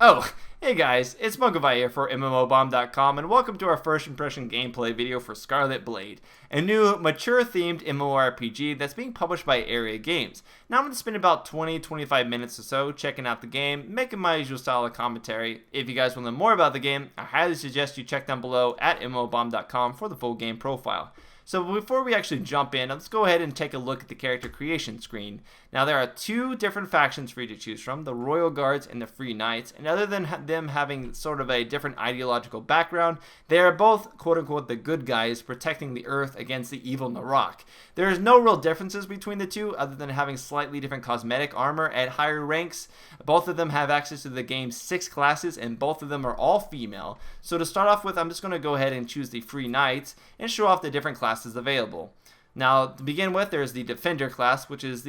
Oh, hey guys, it's Monkavai here for MMOBomb.com, and welcome to our first impression gameplay video for Scarlet Blade, a new mature-themed MMORPG that's being published by Aeria Games. Now I'm going to spend about 20-25 minutes or so checking out the game, making my usual style of commentary. If you guys want to learn more about the game, I highly suggest you check down below at MMOBomb.com for the full game profile. So before we actually jump in, let's go ahead and take a look at the character creation screen. Now there are two different factions for you to choose from, the Royal Guards and the Free Knights, and other than them having sort of a different ideological background, they are both quote-unquote the good guys protecting the earth against the evil Narok. There is no real differences between the two other than having slightly different cosmetic armor at higher ranks. Both of them have access to the game's 6 classes and both of them are all female. So to start off with, I'm just going to go ahead and choose the Free Knights and show off the different classes available. Now, to begin with, there's the Defender class, which is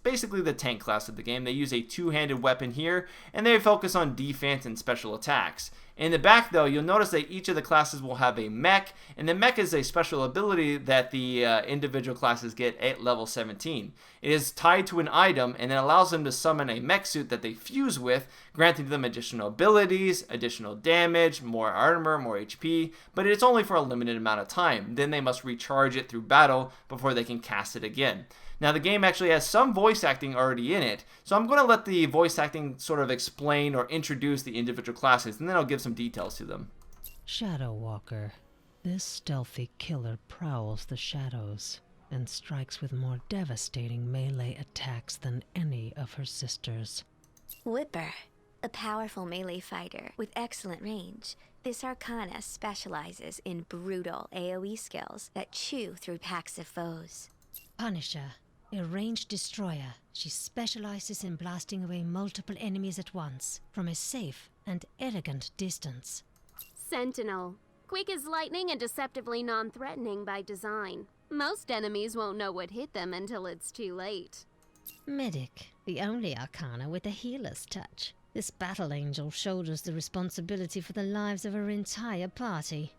basically the tank class of the game. They use a two-handed weapon here, and they focus on defense and special attacks. In the back, though, you'll notice that each of the classes will have a Mech, and the Mech is a special ability that the individual classes get at level 17. It is tied to an item, and it allows them to summon a Mech suit that they fuse with, granting them additional abilities, additional damage, more armor, more HP, but it's only for a limited amount of time. Then they must recharge it through battle before they can cast it again. Now the game actually has some voice acting already in it, so I'm going to let the voice acting sort of explain or introduce the individual classes, and then I'll give some details to them. Shadow Walker. This stealthy killer prowls the shadows and strikes with more devastating melee attacks than any of her sisters. Whipper, a powerful melee fighter with excellent range. This arcana specializes in brutal AoE skills that chew through packs of foes. Punisher, a ranged destroyer. She specializes in blasting away multiple enemies at once, from a safe and elegant distance. Sentinel. Quick as lightning and deceptively non-threatening by design. Most enemies won't know what hit them until it's too late. Medic, the only arcana with a healer's touch. This battle angel shoulders the responsibility for the lives of her entire party.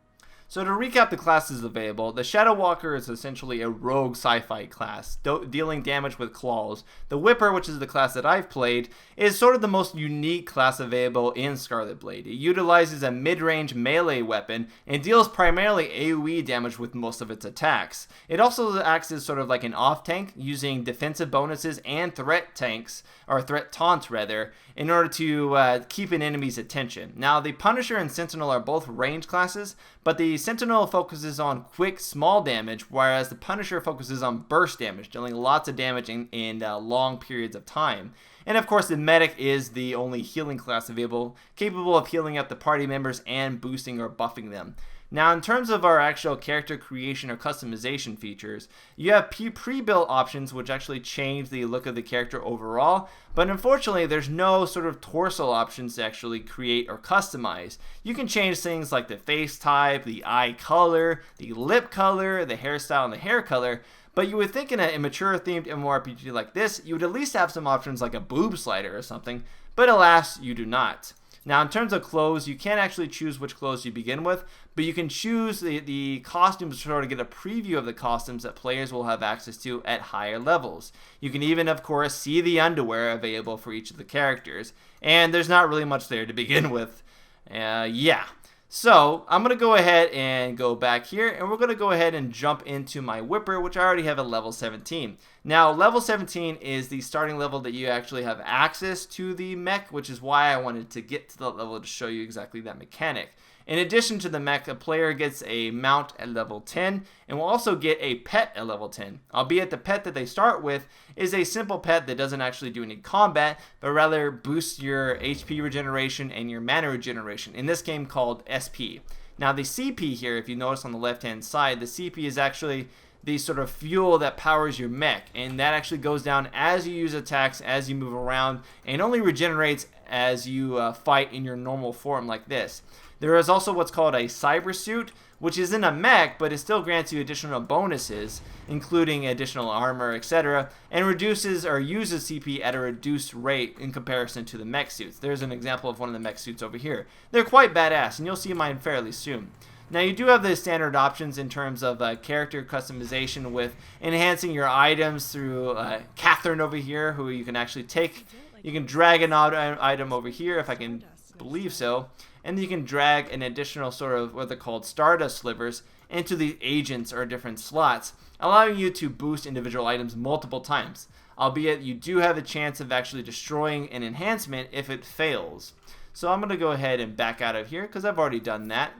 So to recap the classes available, the Shadow Walker is essentially a rogue sci-fi class, dealing damage with claws. The Whipper, which is the class that I've played, is sort of the most unique class available in Scarlet Blade. It utilizes a mid-range melee weapon and deals primarily AoE damage with most of its attacks. It also acts as sort of like an off-tank, using defensive bonuses and threat tanks, or threat taunts rather, in order to keep an enemy's attention. Now the Punisher and Sentinel are both range classes, but the Sentinel focuses on quick, small damage, whereas the Punisher focuses on burst damage, dealing lots of damage in long periods of time. And of course, the Medic is the only healing class available, capable of healing up the party members and boosting or buffing them. Now, in terms of our actual character creation or customization features, you have pre-built options which actually change the look of the character overall, but unfortunately there's no sort of torso options to actually create or customize. You can change things like the face type, the eye color, the lip color, the hairstyle, and the hair color, but you would think in a mature themed MMORPG like this, you would at least have some options like a boob slider or something, but alas, you do not. Now, in terms of clothes, you can't actually choose which clothes you begin with, but you can choose the costumes to sort of get a preview of the costumes that players will have access to at higher levels. You can even, of course, see the underwear available for each of the characters, and there's not really much there to begin with. Yeah. So, I'm going to go ahead and go back here, and we're going to go ahead and jump into my Whipper, which I already have at level 17. Now, level 17 is the starting level that you actually have access to the Mech, which is why I wanted to get to that level to show you exactly that mechanic. In addition to the Mech, a player gets a mount at level 10 and will also get a pet at level 10, albeit the pet that they start with is a simple pet that doesn't actually do any combat, but rather boosts your HP regeneration and your mana regeneration, in this game called SP. Now the CP here, if you notice on the left hand side, the CP is actually the sort of fuel that powers your Mech, and that actually goes down as you use attacks, as you move around, and only regenerates as you fight in your normal form like this. There is also what's called a cyber suit, which is in a Mech, but it still grants you additional bonuses, including additional armor, etc., and reduces or uses CP at a reduced rate in comparison to the Mech suits. There's an example of one of the Mech suits over here. They're quite badass, and you'll see mine fairly soon. Now you do have the standard options in terms of character customization with enhancing your items through Catherine over here, who you can actually take. You can drag an item over here. If I can believe so. And you can drag an additional sort of what they're called stardust slivers into the agents or different slots, allowing you to boost individual items multiple times. Albeit you do have a chance of actually destroying an enhancement if it fails. So I'm going to go ahead and back out of here because I've already done that.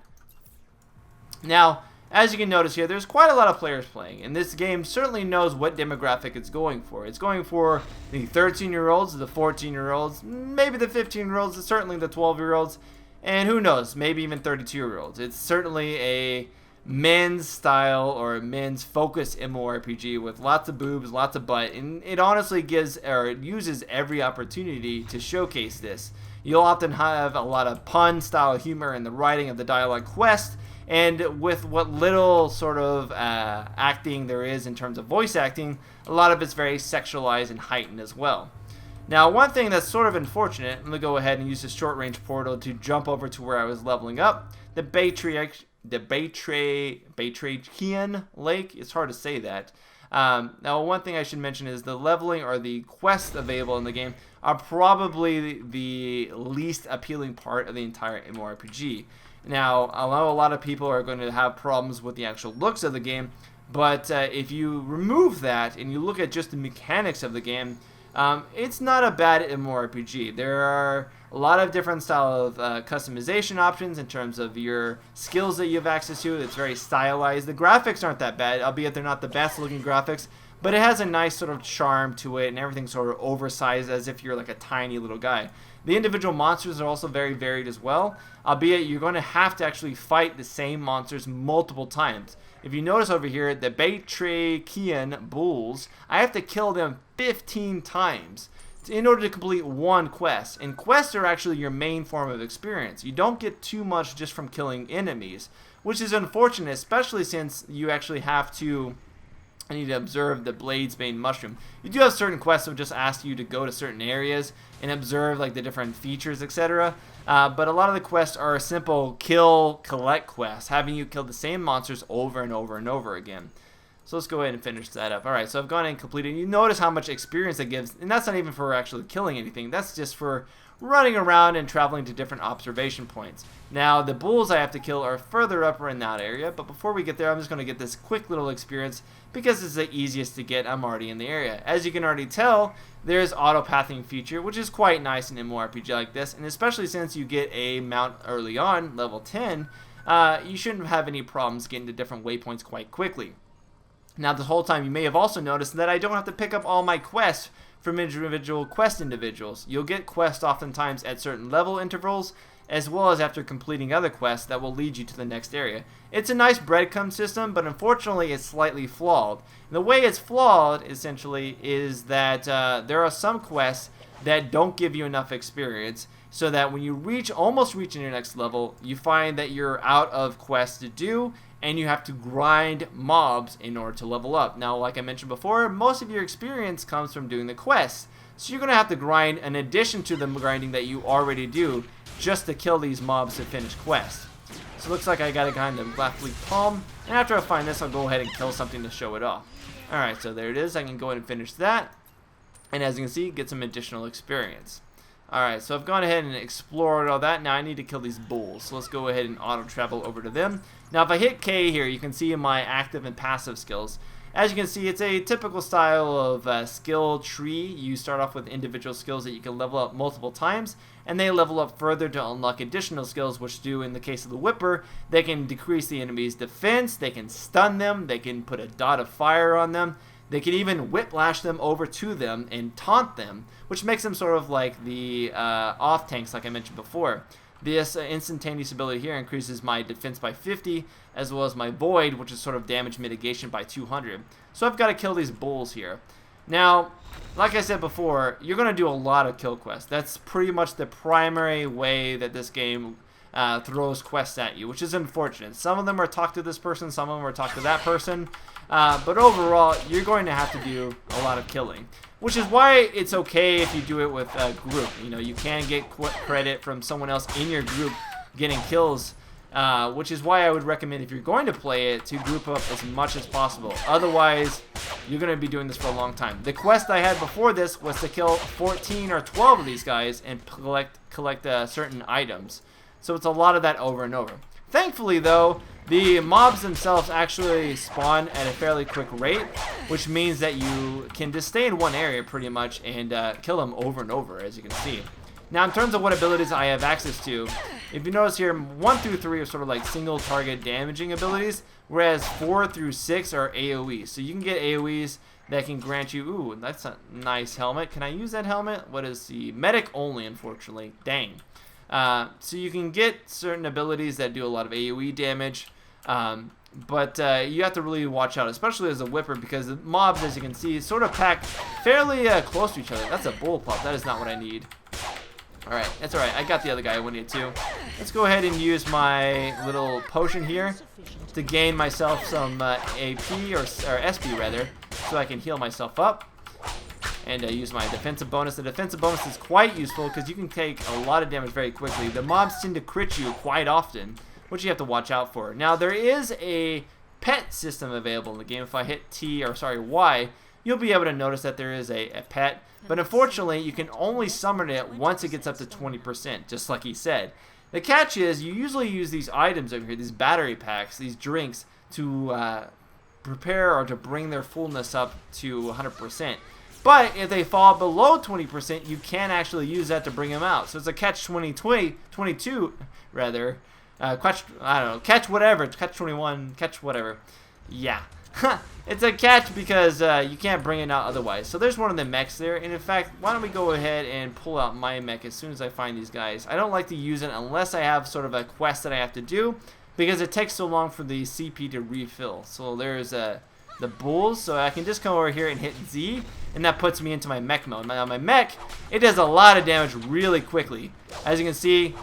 Now, as you can notice here, there's quite a lot of players playing, and this game certainly knows what demographic it's going for. It's going for the 13-year-olds, the 14-year-olds, maybe the 15-year-olds, certainly the 12-year-olds, and who knows, maybe even 32-year-olds. It's certainly a men's style or men's focused MMORPG with lots of boobs, lots of butt, and it honestly gives or it uses every opportunity to showcase this. You'll often have a lot of pun style humor in the writing of the dialogue quest, and with what little sort of acting there is in terms of voice acting, a lot of it's very sexualized and heightened as well. Now, one thing that's sort of unfortunate, I'm going to go ahead and use this short range portal to jump over to where I was leveling up. The Batrachian Lake, it's hard to say that. Now, one thing I should mention is the leveling or the quests available in the game are probably the least appealing part of the entire MMORPG. Now, I know a lot of people are going to have problems with the actual looks of the game, but if you remove that and you look at just the mechanics of the game, it's not a bad MMORPG. There are a lot of different style of customization options in terms of your skills that you have access to. It's very stylized. The graphics aren't that bad, albeit they're not the best looking graphics, but it has a nice sort of charm to it, and everything's sort of oversized as if you're like a tiny little guy. The individual monsters are also very varied as well, albeit you're going to have to actually fight the same monsters multiple times. If you notice over here, the Batrachian bulls, I have to kill them 15 times in order to complete one quest. And quests are actually your main form of experience. You don't get too much just from killing enemies, which is unfortunate, especially since you actually have to observe the Bladesbane mushroom. You do have certain quests that just ask you to go to certain areas and observe like the different features, etc. But a lot of the quests are simple kill, collect quests, having you kill the same monsters over and over and over again. So let's go ahead and finish that up. Alright, so I've gone and completed. You notice how much experience that gives, and that's not even for actually killing anything. That's just for running around and traveling to different observation points. Now, the bulls I have to kill are further up in that area, but before we get there, I'm just going to get this quick little experience because it's the easiest to get. I'm already in the area. As you can already tell, there's auto-pathing feature, which is quite nice in an MMORPG like this, and especially since you get a mount early on, level 10, you shouldn't have any problems getting to different waypoints quite quickly. Now, this whole time, you may have also noticed that I don't have to pick up all my quests from individual quest individuals. You'll get quests oftentimes at certain level intervals, as well as after completing other quests that will lead you to the next area. It's a nice breadcrumb system, but unfortunately it's slightly flawed. And the way it's flawed, essentially, is that there are some quests that don't give you enough experience, so that when you almost reach your next level, you find that you're out of quests to do, and you have to grind mobs in order to level up. Now, like I mentioned before, most of your experience comes from doing the quests, so you're going to have to grind in addition to the grinding that you already do just to kill these mobs to finish quests. So it looks like I got a guy in the Black Fleet Palm, and after I find this, I'll go ahead and kill something to show it off. Alright, so there it is. I can go ahead and finish that, and as you can see, get some additional experience. Alright, so I've gone ahead and explored all that. Now I need to kill these bulls. So let's go ahead and auto-travel over to them. Now if I hit K here, you can see my active and passive skills. As you can see, it's a typical style of skill tree. You start off with individual skills that you can level up multiple times, and they level up further to unlock additional skills, which do, in the case of the Whipper, they can decrease the enemy's defense, they can stun them, they can put a dot of fire on them, they can even whiplash them over to them and taunt them, which makes them sort of like the off tanks like I mentioned before. This instantaneous ability here increases my defense by 50, as well as my void, which is sort of damage mitigation by 200. So I've got to kill these bulls here. Now, like I said before, you're going to do a lot of kill quests. That's pretty much the primary way that this game throws quests at you, which is unfortunate. Some of them are talk to this person, some of them are talk to that person, but overall, you're going to have to do a lot of killing. Which is why it's okay if you do it with a group. You know, you can get credit from someone else in your group getting kills, which is why I would recommend if you're going to play it to group up as much as possible. Otherwise, you're going to be doing this for a long time. The quest I had before this was to kill 14 or 12 of these guys and collect certain items. So it's a lot of that over and over. Thankfully, though, the mobs themselves actually spawn at a fairly quick rate, which means that you can just stay in one area pretty much and kill them over and over, as you can see. Now, in terms of what abilities I have access to, if you notice here, 1 through 3 are sort of like single target damaging abilities, whereas 4 through 6 are AoEs. So you can get AoEs that can grant you, ooh, that's a nice helmet. Can I use that helmet? What is the medic only, unfortunately? Dang. So you can get certain abilities that do a lot of AoE damage, but you have to really watch out, especially as a whipper, because the mobs, as you can see, sort of pack fairly close to each other. That's a bull pup. That is not what I need. Alright, that's alright. I got the other guy I wanted to. Let's go ahead and use my little potion here to gain myself some AP or SP rather, so I can heal myself up. And use my defensive bonus. The defensive bonus is quite useful because you can take a lot of damage very quickly. The mobs tend to crit you quite often, which you have to watch out for. Now, there is a pet system available in the game. If I hit Y, you'll be able to notice that there is a pet. But unfortunately, you can only summon it once it gets up to 20%, just like he said. The catch is you usually use these items over here, these battery packs, these drinks, to prepare or to bring their fullness up to 100%. But if they fall below 20%, you can actually use that to bring them out. So it's a catch-22 rather. Catch whatever. Catch-21, catch whatever. Yeah. It's a catch because you can't bring it out otherwise. So there's one of the mechs there. And in fact, why don't we go ahead and pull out my mech as soon as I find these guys. I don't like to use it unless I have sort of a quest that I have to do, because it takes so long for the CP to refill. So there's the bulls, so I can just come over here and hit Z, and that puts me into my mech mode. Now my mech, it does a lot of damage really quickly. As you can see,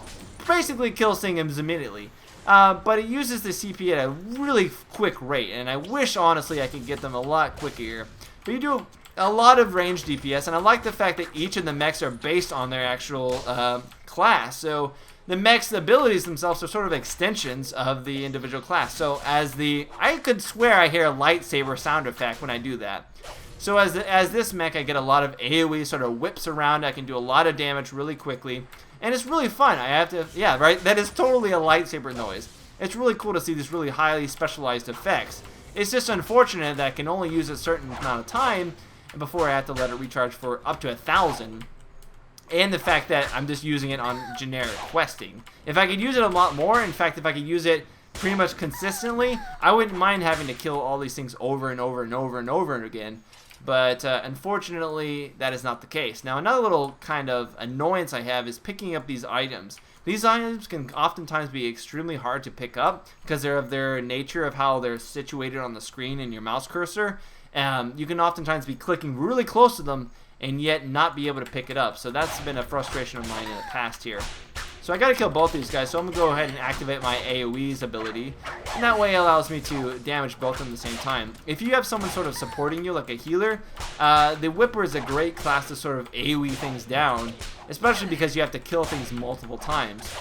basically kills things immediately. But it uses the CP at a really quick rate, and I wish honestly I could get them a lot quicker. But you do a lot of range DPS, and I like the fact that each of the mechs are based on their actual class. So the mech's abilities themselves are sort of extensions of the individual class. So I could swear I hear a lightsaber sound effect when I do that. So as this mech, I get a lot of AoE sort of whips around. I can do a lot of damage really quickly, and it's really fun. Yeah, right. That is totally a lightsaber noise. It's really cool to see these really highly specialized effects. It's just unfortunate that I can only use a certain amount of time before I have to let it recharge for up to 1,000. And the fact that I'm just using it on generic questing. If I could use it a lot more, in fact, if I could use it pretty much consistently, I wouldn't mind having to kill all these things over and over and over and over again. But unfortunately, that is not the case. Now, another little kind of annoyance I have is picking up these items. These items can oftentimes be extremely hard to pick up because they're of their nature of how they're situated on the screen in your mouse cursor. You can oftentimes be clicking really close to them and yet not be able to pick it up. So that's been a frustration of mine in the past here. So I gotta kill both these guys, so I'm gonna go ahead and activate my AoE's ability, and that way it allows me to damage both of them at the same time. If you have someone sort of supporting you, like a healer, the Whipper is a great class to sort of AoE things down, especially because you have to kill things multiple times.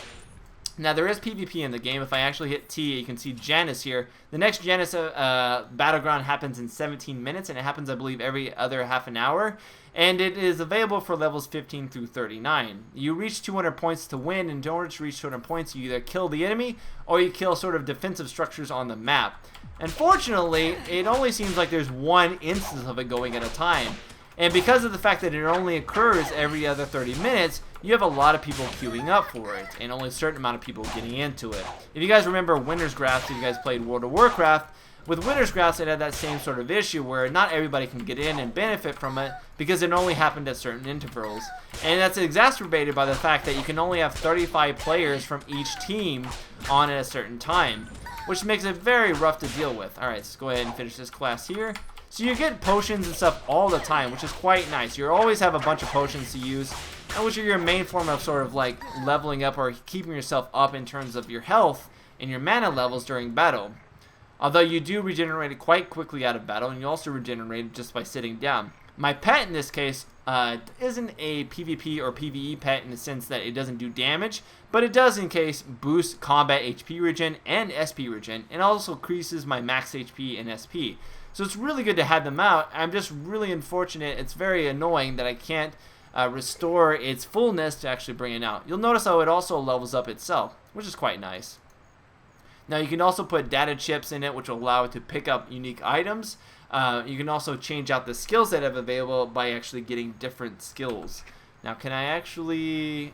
Now, there is PvP in the game. If I actually hit T, you can see Janus here. The next Janus battleground happens in 17 minutes, and it happens, I believe, every other half an hour. And it is available for levels 15 through 39. You reach 200 points to win, and in order to reach 200 points, you either kill the enemy, or you kill sort of defensive structures on the map. Unfortunately, it only seems like there's one instance of it going at a time. And because of the fact that it only occurs every other 30 minutes, you have a lot of people queuing up for it, and only a certain amount of people getting into it. If you guys remember Winter's Grasp, if you guys played World of Warcraft, with Winter's Grasp it had that same sort of issue where not everybody can get in and benefit from it because it only happened at certain intervals. And that's exacerbated by the fact that you can only have 35 players from each team on at a certain time, which makes it very rough to deal with. Alright, let's go ahead and finish this class here. So you get potions and stuff all the time, which is quite nice. You always have a bunch of potions to use, and which are your main form of sort of like leveling up or keeping yourself up in terms of your health and your mana levels during battle. Although you do regenerate it quite quickly out of battle, and you also regenerate it just by sitting down. My pet in this case isn't a PvP or PvE pet in the sense that it doesn't do damage, but it does in case boost combat HP regen and SP regen, and also increases my max HP and SP. So it's really good to have them out. I'm just really unfortunate. It's very annoying that I can't restore its fullness to actually bring it out. You'll notice how it also levels up itself, which is quite nice. Now you can also put data chips in it, which will allow it to pick up unique items. You can also change out the skills that have available by actually getting different skills. Now, can I actually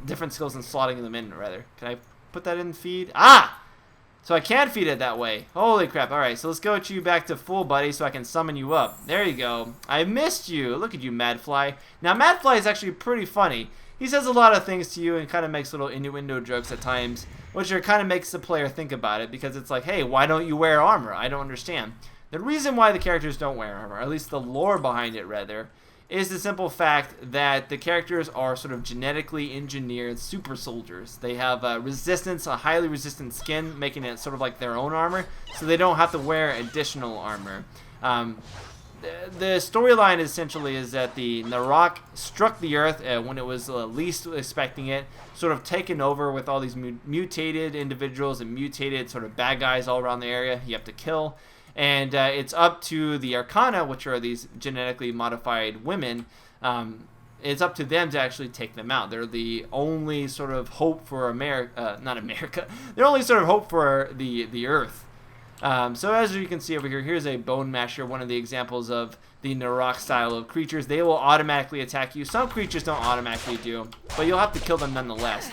different skills and slotting them in, rather? Can I put that in feed? Ah! So I can feed it that way. Holy crap. Alright, so let's go with you back to full, buddy, so I can summon you up. There you go. I missed you. Look at you, Madfly. Now, Madfly is actually pretty funny. He says a lot of things to you and kind of makes little innuendo jokes at times, which kind of makes the player think about it, because it's like, hey, why don't you wear armor? I don't understand. The reason why the characters don't wear armor, or at least the lore behind it, rather, is the simple fact that the characters are sort of genetically engineered super soldiers. They have resistance, a highly resistant skin, making it sort of like their own armor, so they don't have to wear additional armor. The storyline essentially is that the Narok struck the Earth when it was least expecting it, sort of taken over with all these mutated individuals and mutated sort of bad guys all around the area you have to kill. And it's up to the Arcana, which are these genetically modified women. It's up to them to actually take them out. They're the only sort of hope for America, not America. They're only sort of hope for the Earth. So as you can see over here, here's a Bone Masher, one of the examples of the Narok style of creatures. They will automatically attack you. Some creatures don't automatically do, but you'll have to kill them nonetheless.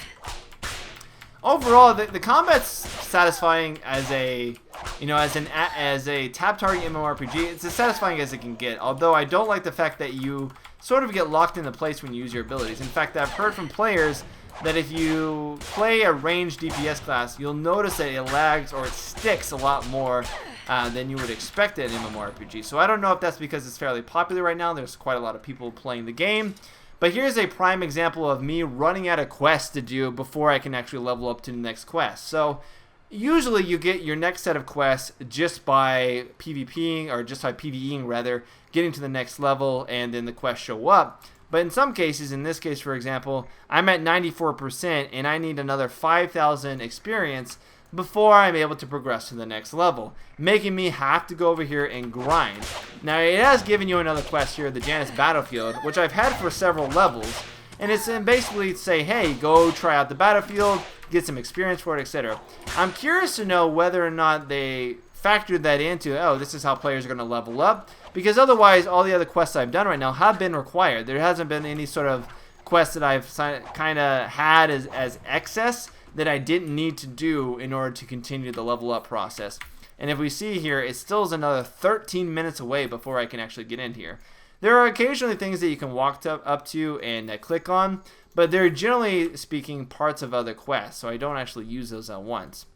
Overall, the combat's satisfying as a, as a tap target MMORPG. It's as satisfying as it can get. Although I don't like the fact that you sort of get locked into place when you use your abilities. In fact, I've heard from players that if you play a ranged DPS class, you'll notice that it lags or it sticks a lot more than you would expect in MMORPG. So I don't know if that's because it's fairly popular right now. There's quite a lot of people playing the game. But here's a prime example of me running out of quests to do before I can actually level up to the next quest. So usually you get your next set of quests just by PvPing, or just by PvEing rather, getting to the next level and then the quests show up. But in some cases, in this case for example, I'm at 94% and I need another 5,000 experience before I'm able to progress to the next level, making me have to go over here and grind. Now it has given you another quest here, the Janus Battlefield, which I've had for several levels, and it's basically say, hey, go try out the battlefield, get some experience for it, etc. I'm curious to know whether or not they factored that into, oh, this is how players are going to level up, because otherwise all the other quests I've done right now have been required. There hasn't been any sort of quest that I've kind of had as excess that I didn't need to do in order to continue the level up process. And if we see here, it still is another 13 minutes away before I can actually get in here. There are occasionally things that you can walk up to and click on, but they're generally speaking parts of other quests, so I don't actually use those at once.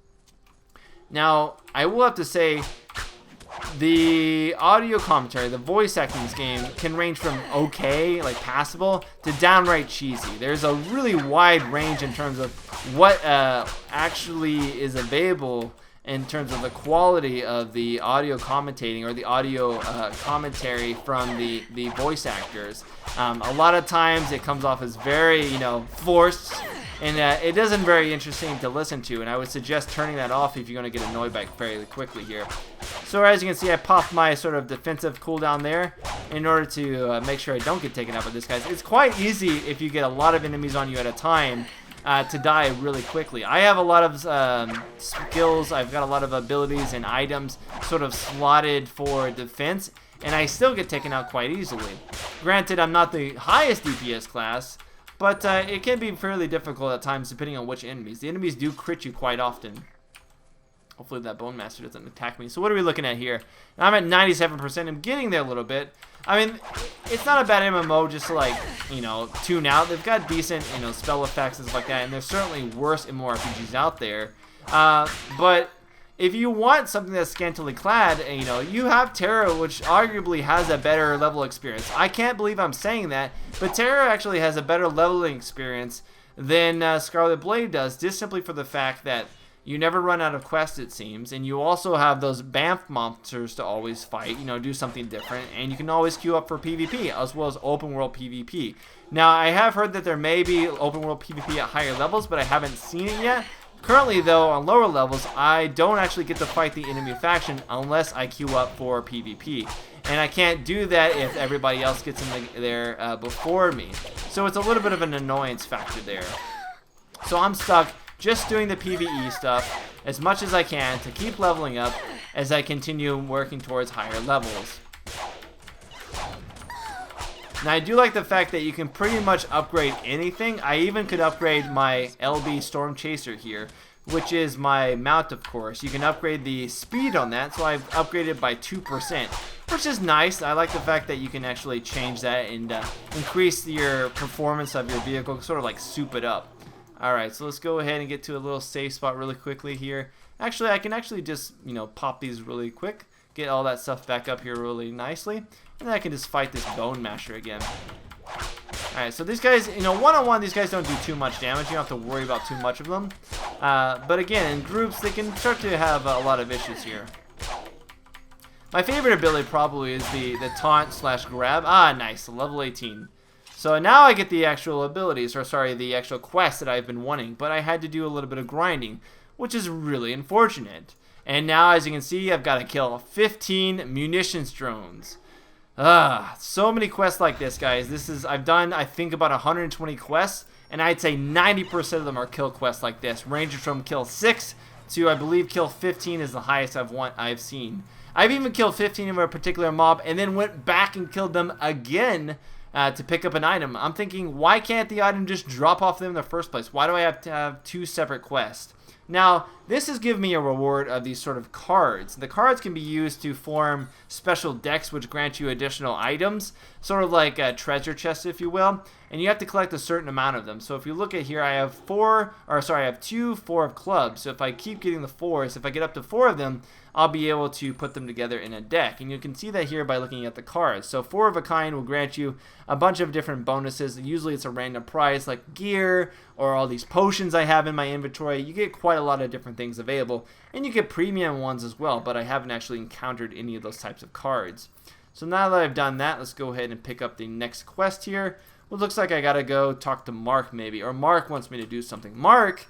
Now, I will have to say, the audio commentary, the voice acting in this game can range from okay, like passable, to downright cheesy. There's a really wide range in terms of what actually is available in terms of the quality of the audio commentating, or the audio commentary from the voice actors. A lot of times it comes off as very, forced, and it isn't very interesting to listen to, and I would suggest turning that off if you're going to get annoyed by it fairly quickly here. So as you can see, I popped my sort of defensive cooldown there in order to make sure I don't get taken out by this guy. It's quite easy if you get a lot of enemies on you at a time to die really quickly. I have a lot of skills, I've got a lot of abilities and items sort of slotted for defense, and I still get taken out quite easily. Granted, I'm not the highest DPS class, but it can be fairly difficult at times depending on which enemies. The enemies do crit you quite often. Hopefully that Bone Master doesn't attack me. So what are we looking at here? Now I'm at 97%. I'm getting there a little bit. I mean, it's not a bad MMO just to, like, tune out. They've got decent, spell effects and stuff like that, and there's certainly worse MMORPGs out there. But if you want something that's scantily clad, you have Terra, which arguably has a better level experience. I can't believe I'm saying that, but Terra actually has a better leveling experience than Scarlet Blade does, just simply for the fact that you never run out of quests, it seems, and you also have those BAMF monsters to always fight, do something different, and you can always queue up for PvP, as well as open world PvP. Now, I have heard that there may be open world PvP at higher levels, but I haven't seen it yet. Currently, though, on lower levels, I don't actually get to fight the enemy faction unless I queue up for PvP. And I can't do that if everybody else gets in there before me. So it's a little bit of an annoyance factor there. So I'm stuck just doing the PvE stuff as much as I can to keep leveling up as I continue working towards higher levels. Now, I do like the fact that you can pretty much upgrade anything. I even could upgrade my LB Storm Chaser here, which is my mount, of course. You can upgrade the speed on that, so I've upgraded by 2%, which is nice. I like the fact that you can actually change that and increase your performance of your vehicle, sort of like soup it up. Alright, so let's go ahead and get to a little safe spot really quickly here. Actually, I can actually just, pop these really quick, get all that stuff back up here really nicely, and then I can just fight this Bone Masher again. Alright, so these guys, one-on-one, these guys don't do too much damage. You don't have to worry about too much of them. But again, in groups, they can start to have a lot of issues here. My favorite ability probably is the taunt / grab. Ah, nice, level 18. So now I get the actual abilities, or sorry, the actual quest that I've been wanting, but I had to do a little bit of grinding, which is really unfortunate. And now, as you can see, I've got to kill 15 munitions drones. So many quests like this, guys. I've done, I think, about 120 quests, and I'd say 90% of them are kill quests like this, ranging from kill 6 to, I believe, kill 15 is the highest I've seen. I've even killed 15 of a particular mob, and then went back and killed them again to pick up an item. I'm thinking, why can't the item just drop off them in the first place? Why do I have to have 2 separate quests? Now, this has given me a reward of these sort of cards. The cards can be used to form special decks which grant you additional items, sort of like a treasure chest, if you will, and you have to collect a certain amount of them. So if you look at here, I have 2 4 of clubs. So if I keep getting the 4s, if I get up to 4 of them, I'll be able to put them together in a deck. And you can see that here by looking at the cards. So 4 of a kind will grant you a bunch of different bonuses. Usually it's a random prize like gear or all these potions I have in my inventory. You get quite a lot of different things available. And you get premium ones as well, but I haven't actually encountered any of those types of cards. So now that I've done that, let's go ahead and pick up the next quest here. Well, it looks like I gotta go talk to Mark maybe, or Mark wants me to do something. Mark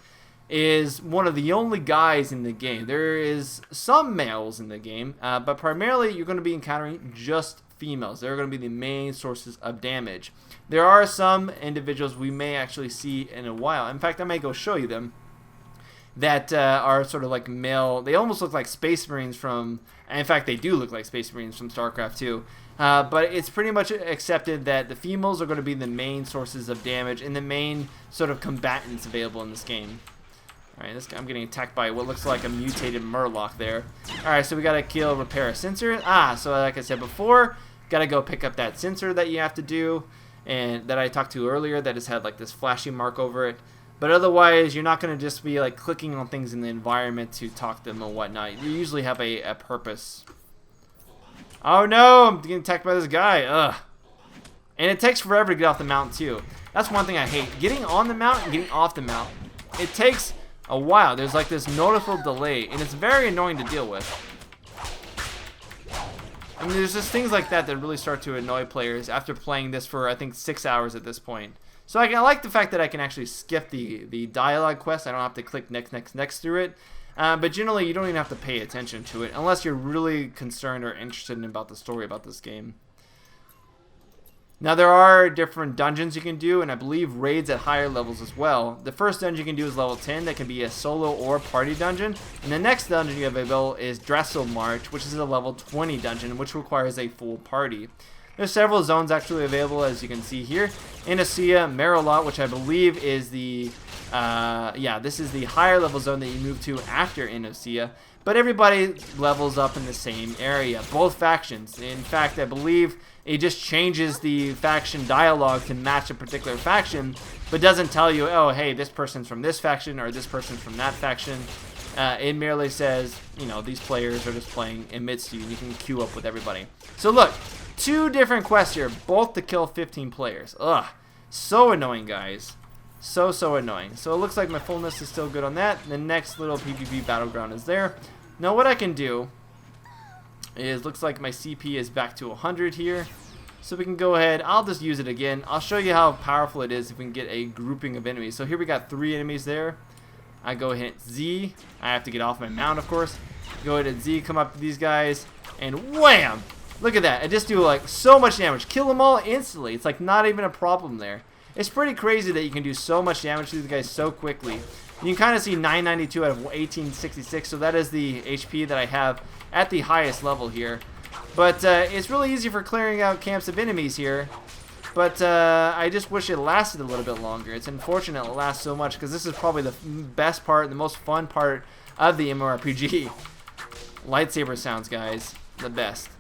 is one of the only guys in the game. There is some males in the game, but primarily you're going to be encountering just females. They're going to be the main sources of damage. There are some individuals we may actually see in a while. In fact, I may go show you them that are sort of like male. They almost look like Space Marines from, and in fact they do look like Space Marines from StarCraft 2. But it's pretty much accepted that the females are going to be the main sources of damage and the main sort of combatants available in this game. Alright, I'm getting attacked by what looks like a mutated Murloc there. Alright, so we gotta kill, repair a sensor. So like I said before, gotta go pick up that sensor that you have to do, and that I talked to earlier that has had like this flashy mark over it. But otherwise, you're not gonna just be like clicking on things in the environment to talk to them or whatnot. You usually have a purpose. Oh no, I'm getting attacked by this guy. Ugh. And it takes forever to get off the mountain too. That's one thing I hate. Getting on the mountain and getting off the mountain. It takes a while. There's like this noticeable delay, and it's very annoying to deal with. I mean, there's just things like that that really start to annoy players after playing this for, I think, 6 hours at this point. So I like the fact that I can actually skip the dialogue quest. I don't have to click next through it. But generally, you don't even have to pay attention to it unless you're really concerned or interested about the story about this game. Now, there are different dungeons you can do, and I believe raids at higher levels as well. The first dungeon you can do is level 10. That can be a solo or party dungeon. And the next dungeon you have available is Dressel March, which is a level 20 dungeon, which requires a full party. There's several zones actually available, as you can see here. Aeria, Marilot, which I believe is the... this is the higher level zone that you move to after Aeria. But everybody levels up in the same area, both factions. In fact, I believe it just changes the faction dialogue to match a particular faction, but doesn't tell you, oh, hey, this person's from this faction or this person's from that faction. It merely says, these players are just playing amidst you, and you can queue up with everybody. So look, 2 different quests here, both to kill 15 players. Ugh, so annoying, guys. So annoying. So it looks like my fullness is still good on that. The next little PvP battleground is there. Now what I can do is, looks like my CP is back to 100 here. So we can go ahead, I'll just use it again. I'll show you how powerful it is if we can get a grouping of enemies. So here we got 3 enemies there. I go hit Z. I have to get off my mount, of course. Go ahead and Z, come up to these guys, and wham! Look at that. I just do like so much damage. Kill them all instantly. It's like not even a problem there. It's pretty crazy that you can do so much damage to these guys so quickly. You can kind of see 992 out of 1866, so that is the HP that I have at the highest level here. But it's really easy for clearing out camps of enemies here. But I just wish it lasted a little bit longer. It's unfortunate it lasts so much because this is probably the best part, the most fun part of the MMORPG. Lightsaber sounds, guys. The best.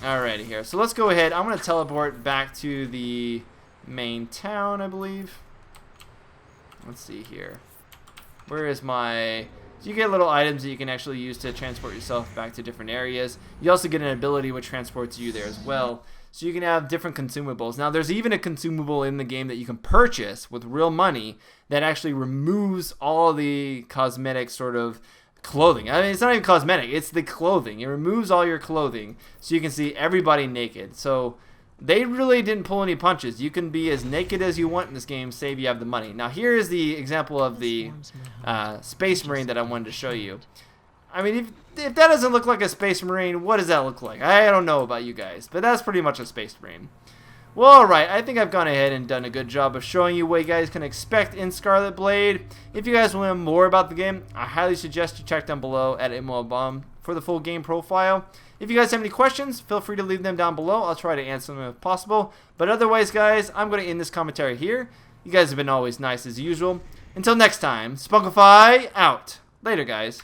Alrighty here. So let's go ahead. I'm going to teleport back to the main town, I believe. Let's see here. Where is my... So you get little items that you can actually use to transport yourself back to different areas. You also get an ability which transports you there as well. So you can have different consumables. Now there's even a consumable in the game that you can purchase with real money that actually removes all the cosmetic sort of clothing. I mean, it's not even cosmetic, it's the clothing. It removes all your clothing so you can see everybody naked. So they really didn't pull any punches. You can be as naked as you want in this game, save you have the money. Now here is the example of the Space Marine that I wanted to show you. I mean, if that doesn't look like a Space Marine, what does that look like? I don't know about you guys, but that's pretty much a Space Marine. Well, alright, I think I've gone ahead and done a good job of showing you what you guys can expect in Scarlet Blade. If you guys want to know more about the game, I highly suggest you check down below at MMOBomb for the full game profile. If you guys have any questions, feel free to leave them down below. I'll try to answer them if possible. But otherwise, guys, I'm going to end this commentary here. You guys have been always nice as usual. Until next time, Spunkify out. Later, guys.